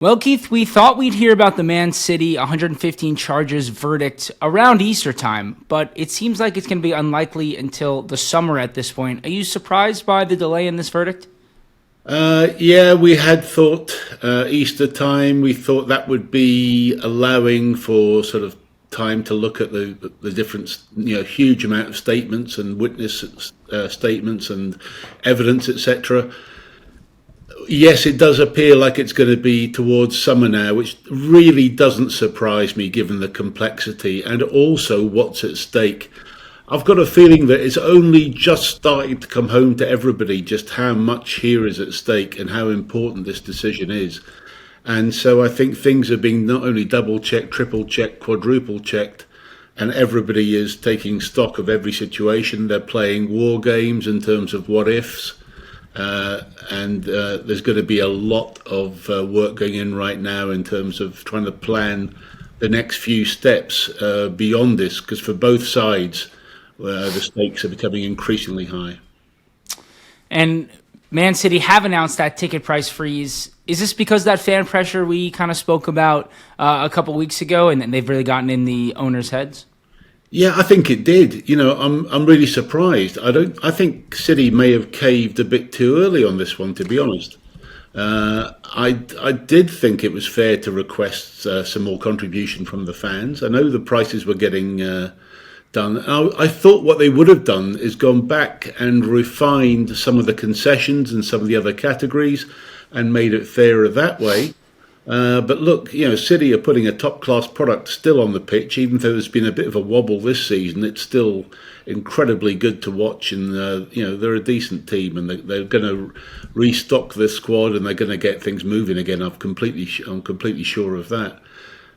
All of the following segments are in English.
Well, Keith, we thought we'd hear about the Man City 115 charges verdict around Easter time, but it seems like it's going to be unlikely until the summer at this point. Are you surprised by the delay in this verdict? Yeah, we had thought Easter time. We thought that would be allowing for sort of time to look at the different, huge amount of statements and witness statements and evidence, etc. Yes, it does appear like it's going to be towards summer now, which really doesn't surprise me given the complexity and also what's at stake. I've got a feeling that it's only just starting to come home to everybody just how much here is at stake and how important this decision is. And so I think things are being not only double checked, triple checked, quadruple checked, and everybody is taking stock of every situation. They're playing war games in terms of what ifs. And there's going to be a lot of work going in right now in terms of trying to plan the next few steps beyond this, because for both sides, the stakes are becoming increasingly high. And Man City have announced that ticket price freeze. Is this because of that fan pressure we kind of spoke about a couple weeks ago, and they've really gotten in the owners' heads? Yeah, I think it did. I'm really surprised. I think City may have caved a bit too early on this one, to be honest. I did think it was fair to request some more contribution from the fans. I know the prices were getting done. I thought what they would have done is gone back and refined some of the concessions and some of the other categories and made it fairer that way. But look, City are putting a top-class product still on the pitch, even though there's been a bit of a wobble this season. It's still incredibly good to watch, and they're a decent team, and they're going to restock the squad, and they're going to get things moving again. I'm completely sure of that.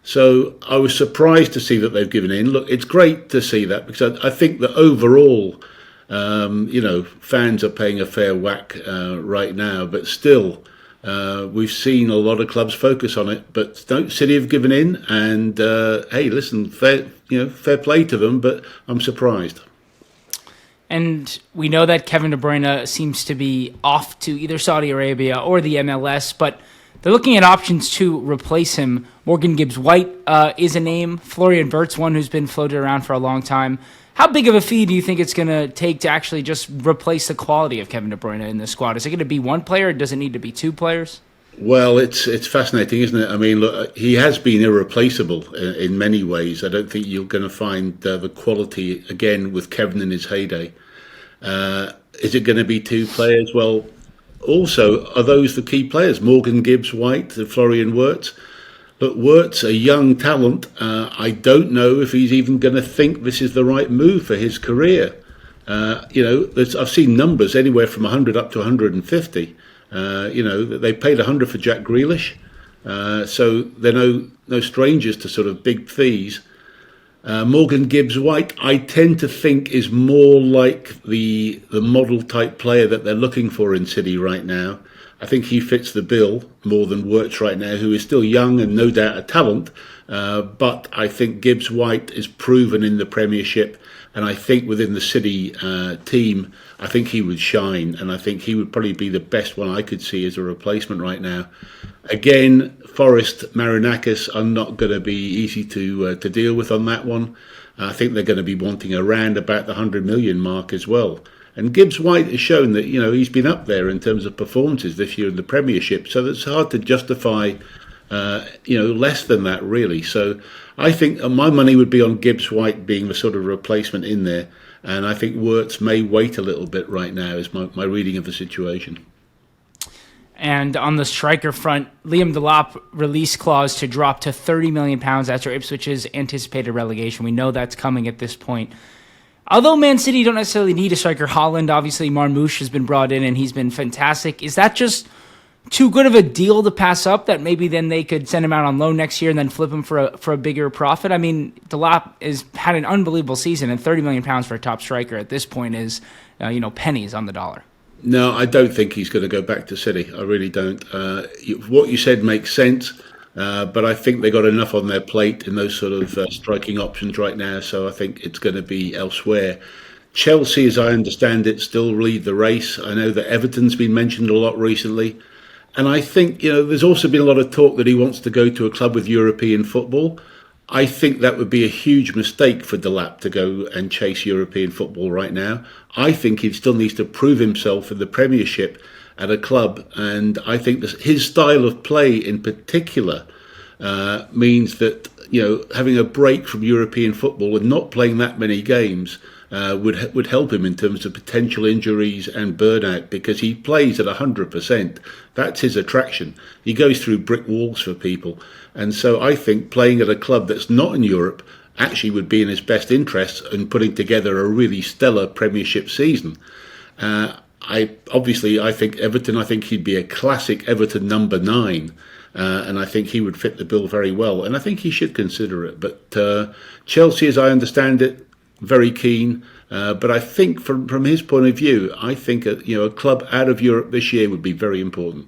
So I was surprised to see that they've given in. Look, it's great to see that because I think that overall, fans are paying a fair whack right now, but still. We've seen a lot of clubs focus on it, but City have given in. And hey, listen, fair play to them, but I'm surprised. And we know that Kevin De Bruyne seems to be off to either Saudi Arabia or the MLS, but they're looking at options to replace him. Morgan Gibbs-White is a name. Florian Wirtz, one who's been floated around for a long time. How big of a fee do you think it's going to take to actually just replace the quality of Kevin De Bruyne in the squad? Is it going to be one player, or does it need to be two players? Well, it's fascinating, isn't it? I mean, look, he has been irreplaceable in many ways. I don't think you're going to find the quality again with Kevin in his heyday. Is it going to be two players? Well, also, are those the key players? Morgan Gibbs-White, Florian Wirtz? But Wirtz, a young talent, I don't know if he's even going to think this is the right move for his career. I've seen numbers anywhere from 100 up to 150. They paid 100 for Jack Grealish, so they're no strangers to sort of big fees. Morgan Gibbs-White, I tend to think, is more like the model type player that they're looking for in City right now. I think he fits the bill more than Wirtz right now, who is still young and no doubt a talent. But I think Gibbs-White is proven in the Premiership, and I think within the City team, I think he would shine, and I think he would probably be the best one I could see as a replacement right now. Again, Forest, Marinakis are not going to be easy to deal with on that one. I think they're going to be wanting around about the 100 million mark as well. And Gibbs-White has shown that he's been up there in terms of performances this year in the Premiership, so it's hard to justify less than that really. So I think my money would be on Gibbs-White being the sort of replacement in there, and I think Wirtz may wait a little bit right now is my reading of the situation. And on the striker front, Liam Delap release clause to drop to £30 million after Ipswich's anticipated relegation. We know that's coming at this point. Although Man City don't necessarily need a striker, Holland, obviously Marmoush has been brought in and he's been fantastic. Is that just too good of a deal to pass up that maybe then they could send him out on loan next year and then flip him for a bigger profit? I mean, Delap has had an unbelievable season, and £30 million for a top striker at this point is, pennies on the dollar. No, I don't think he's going to go back to City. I really don't. What you said makes sense. But I think they got enough on their plate in those sort of striking options right now, so I think it's going to be elsewhere. Chelsea, as I understand it, still lead the race. I know that Everton's been mentioned a lot recently. And I think, there's also been a lot of talk that he wants to go to a club with European football. I think that would be a huge mistake for Delap to go and chase European football right now. I think he still needs to prove himself in the Premiership at a club, and I think his style of play in particular means that having a break from European football and not playing that many games would help him in terms of potential injuries and burnout, because he plays at 100%. That's his attraction. He goes through brick walls for people, and so I think playing at a club that's not in Europe actually would be in his best interests in putting together a really stellar Premiership season. I think Everton. I think he'd be a classic Everton number 9. And I think he would fit the bill very well, and I think he should consider it. But Chelsea, as I understand it, very keen. But I think from his point of view, I think a club out of Europe this year would be very important.